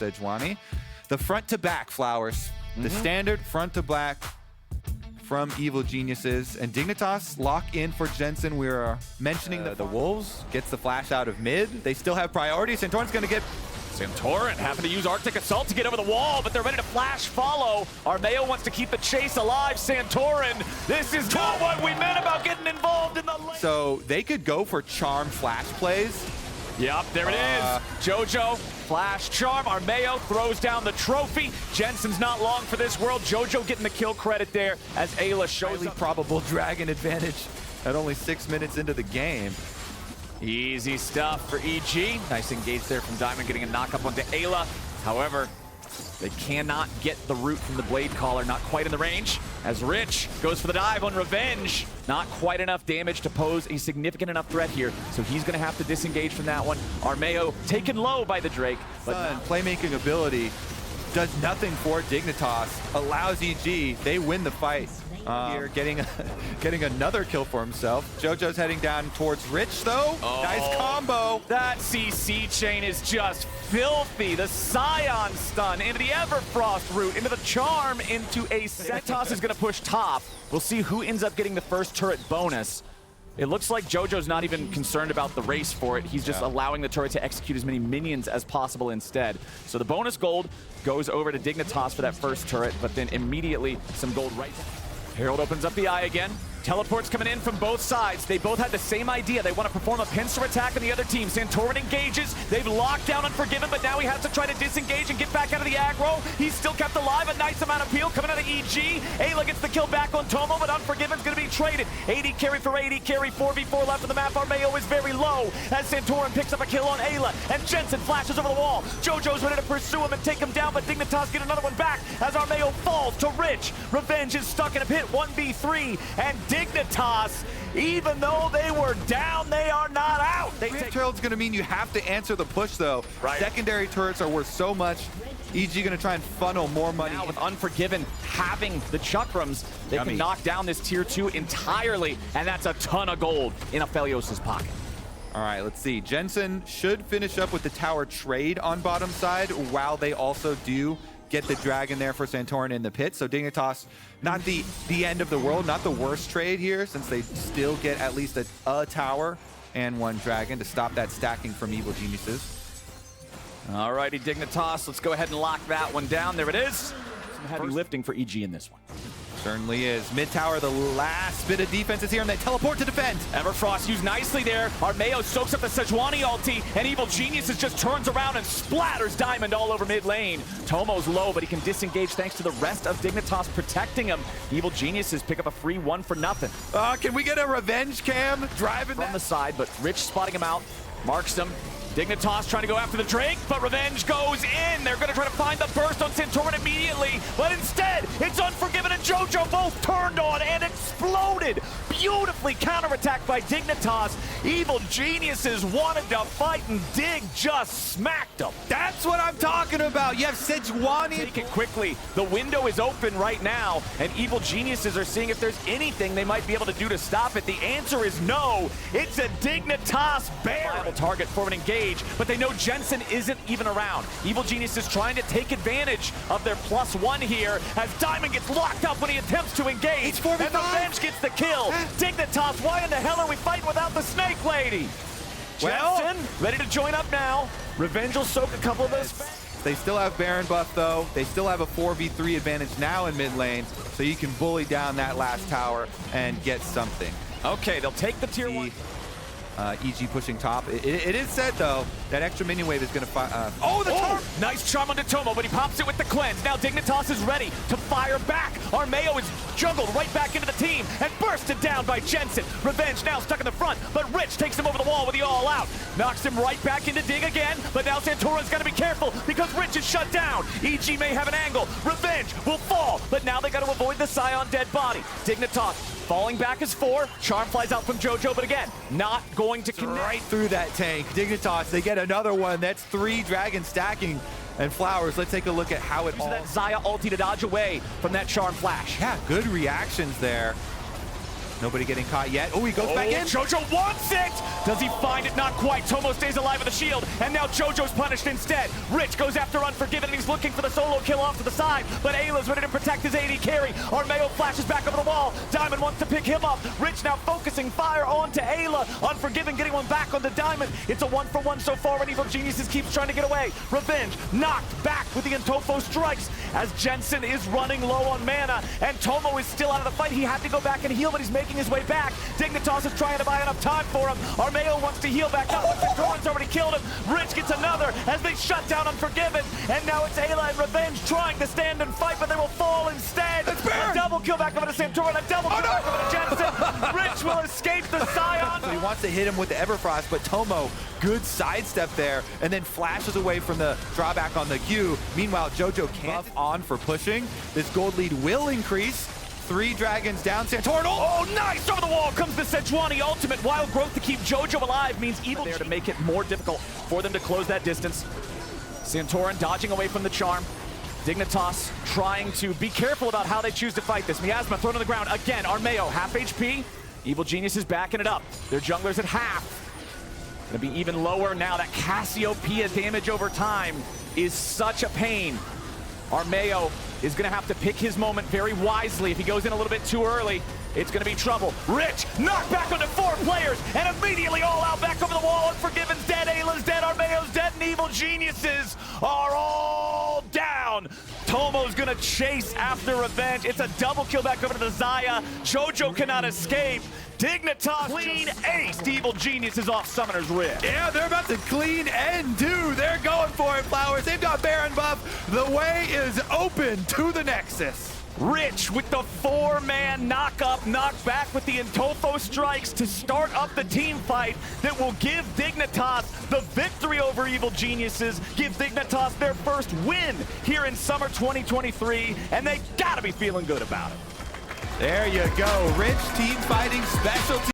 Sejuani. The front to back Flowers. The standard front to back from Evil Geniuses. And Dignitas lock in for Jensen. We are mentioning the Wolves. Gets the flash out of mid. They still have priority. Santorin's going to get... Santorin having to use Arctic Assault to get over the wall, but they're ready to flash follow. Armeo wants to keep the chase alive. Santorin, this is not what we meant about getting involved in the lane. So they could go for charm flash plays. Yep, there it is. Jojo, flash charm. Armeo throws down the trophy. Jensen's not long for this world. Jojo getting the kill credit there as Ayla shows up. Probable dragon advantage at only 6 minutes into the game. Easy stuff for EG. Nice engage there from Diamond, getting a knock up onto Ayla. However, they cannot get the root from the Blade Caller, not quite in the range. As Rich goes for the dive on Revenge. Not quite enough damage to pose a significant enough threat here, so he's going to have to disengage from that one. Armeo taken low by the Drake. But playmaking ability does nothing for Dignitas, allows EG, they win the fight. Here getting another kill for himself. Jojo's heading down towards Rich though. Nice combo. That CC chain is just filthy. The Scion stun into the Everfrost root, into the charm, into a Dignitas is going to push top. We'll see who ends up getting the first turret bonus. It looks like Jojo's not even concerned about the race for it. He's just allowing the turret to execute as many minions as possible instead. So the bonus gold goes over to Dignitas for that first turret, but then immediately some gold right there. Herald opens up the eye again. Teleports coming in from both sides. They both had the same idea. They want to perform a pincer attack on the other team. Santorin engages. They've locked down Unforgiven, but now he has to try to disengage and get back out of the aggro. He's still kept alive. A nice amount of peel coming out of EG. Ayla gets the kill back on Tomo, but Unforgiven's going to be traded. 80 carry for 80 carry. 4v4 left on the map. Armeo is very low as Santorin picks up a kill on Ayla, and Jensen flashes over the wall. Jojo's ready to pursue him and take him down, but Dignitas get another one back as Armeo falls to Rich. Revenge is stuck in a pit. 1v3, and Dignitas, even though they were down, they are not out. Herald's going to mean you have to answer the push though. Secondary turrets are worth so much. EG going to try and funnel more money. Now with Unforgiven having the Chakrams, they can knock down this tier 2 entirely, and that's a ton of gold in Aphelios' pocket. All right, let's see. Jensen should finish up with the tower trade on bottom side while they also do get the dragon there for Santorin in the pit. So Dignitas, not the end of the world, not the worst trade here, since they still get at least a tower and one dragon to stop that stacking from Evil Geniuses. Alrighty, Dignitas, let's go ahead and lock that one down. There it is. Some heavy lifting for EG in this one. Certainly is. Mid tower, the last bit of defense is here, and they teleport to defend. Everfrost used nicely there. Armeo soaks up the Sejuani ulti, and Evil Geniuses just turns around and splatters Diamond all over mid lane. Tomo's low, but he can disengage thanks to the rest of Dignitas protecting him. Evil Geniuses pick up a free 1 for nothing. Can we get a revenge cam? Driving from the side, but Rich spotting him out, marks him. Dignitas trying to go after the Drake, but Revenge goes in. They're going to try to find the burst on Santorin immediately, but instead, it's Unforgiven and Jojo both turned on and exploded. Beautifully counterattacked by Dignitas. Evil Geniuses wanted to fight, and Dig just smacked them. That's what I'm talking about. You have Sejuani. Take it quickly. The window is open right now, and Evil Geniuses are seeing if there's anything they might be able to do to stop it. The answer is no. It's a Dignitas bear. Target for an engage, but they know Jensen isn't even around. Evil Genius is trying to take advantage of their +1 here as Diamond gets locked up when he attempts to engage. And Revenge gets the kill. Dignitas, why in the hell are we fighting without the Snake Lady? Jensen, ready to join up now. Revenge will soak a couple of those. They still have Baron buff though. They still have a 4v3 advantage now in mid lane, so you can bully down that last tower and get something. Okay, they'll take the tier 1. EG pushing top. It is said though that extra minion wave is going to fire. Nice charm onto Tomo, but he pops it with the cleanse. Now Dignitas is ready to fire back. Armeo is juggled right back into the team and bursted down by Jensen. Revenge now stuck in the front, but Rich takes him over the wall with the all out. Knocks him right back into Dig again, but now Santorin's got to be careful because Rich is shut down. EG may have an angle. Revenge will fall, but now they got to avoid the Scion dead body. Dignitas falling back is 4. Charm flies out from Jojo, but again, not going to connect. Right through that tank. Dignitas, they get another one. That's 3 dragons stacking. And Flowers, let's take a look at how it all... that Xayah ulti to dodge away from that charm flash. Yeah, good reactions there. Nobody getting caught yet. Oh, he goes back in. Jojo wants it! Does he find it? Not quite. Tomo stays alive with the shield, and now Jojo's punished instead. Rich goes after Unforgiven, and he's looking for the solo kill off to the side, but Ayla's ready to protect his AD carry. Armeo flashes back over the wall. Diamond wants to pick him up. Rich now focusing fire onto Ayla. Unforgiven getting one back onto Diamond. It's a 1-for-1 so far, and Evil Geniuses keeps trying to get away. Revenge knocked back with the Intofo strikes as Jensen is running low on mana, and Tomo is still out of the fight. He had to go back and heal, but he's making his way back. Dignitas is trying to buy enough time for him. Armeo wants to heal back up, but Torrent's already killed him. Rich gets another as they shut down Unforgiven, and now it's Ayla and Revenge trying to stand and fight, but they will fall instead. A double kill back over to Santorin, a double kill back over to Jensen. Rich will escape the Scion. So he wants to hit him with the Everfrost, but Tomo, good sidestep there, and then flashes away from the drawback on the Q. Meanwhile, Jojo can't on for pushing. This gold lead will increase. 3 dragons down. Santorin, oh, nice! Over the wall comes the Sejuani ultimate. Wild growth to keep Jojo alive means Evil there to make it more difficult for them to close that distance. Santorin dodging away from the charm. Dignitas trying to be careful about how they choose to fight this. Miasma thrown on the ground again. Armeo, half HP. Evil Genius is backing it up. Their jungler's at half. Gonna be even lower now. That Cassiopeia damage over time is such a pain. Armeo is gonna have to pick his moment very wisely. If he goes in a little bit too early, it's gonna be trouble. Rich, knocked back onto 4 players, and immediately all out back over the wall. Unforgiven's dead, Ayla's dead, Armeo's dead, and Evil Geniuses are all down. Tomo's gonna chase after Revenge. It's a double kill back over to the Xayah. Jojo cannot escape. Dignitas clean ace. Evil Genius is off Summoner's Rift. yeah, they're about to clean and do. They're going for it, Flowers. They've got Baron buff. The way is open to the Nexus. Rich with the 4-man knock-up, knock back with the Intofo strikes to start up the team fight that will give Dignitas the victory over Evil Geniuses, give Dignitas their first win here in summer 2023, and they gotta be feeling good about it. There you go. Rich team fighting specialty.